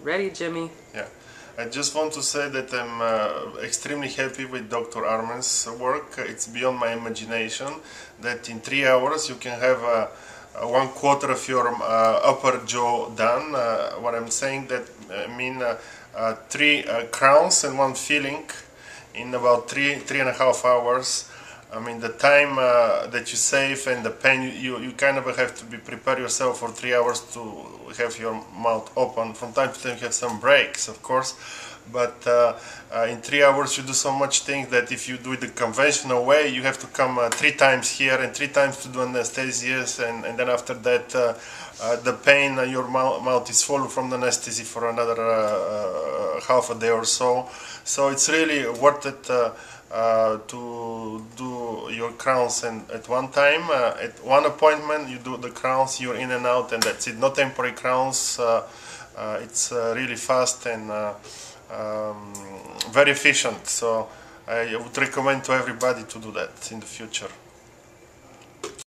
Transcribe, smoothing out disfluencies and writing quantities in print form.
Ready, Jimmy? Yeah, I just want to say that I'm extremely happy with Dr. Armen's work. It's beyond my imagination that in 3 hours you can have 1/4 of your upper jaw done. What I'm saying that I mean three crowns and one filling in about three and a half hours. I mean, the time that you save and the pain, you kind of have to prepare yourself for 3 hours to have your mouth open. From time to time you have some breaks, of course, but in 3 hours you do so much things that if you do it the conventional way, you have to come 3 times here and 3 times to do anesthesia, and then after that the pain, your mouth is full from the anesthesia for another half a day or so. So it's really worth it to do your crowns and at one time. At one appointment you do the crowns, you're in and out, and that's it. No temporary crowns. It's really fast and very efficient. So I would recommend to everybody to do that in the future.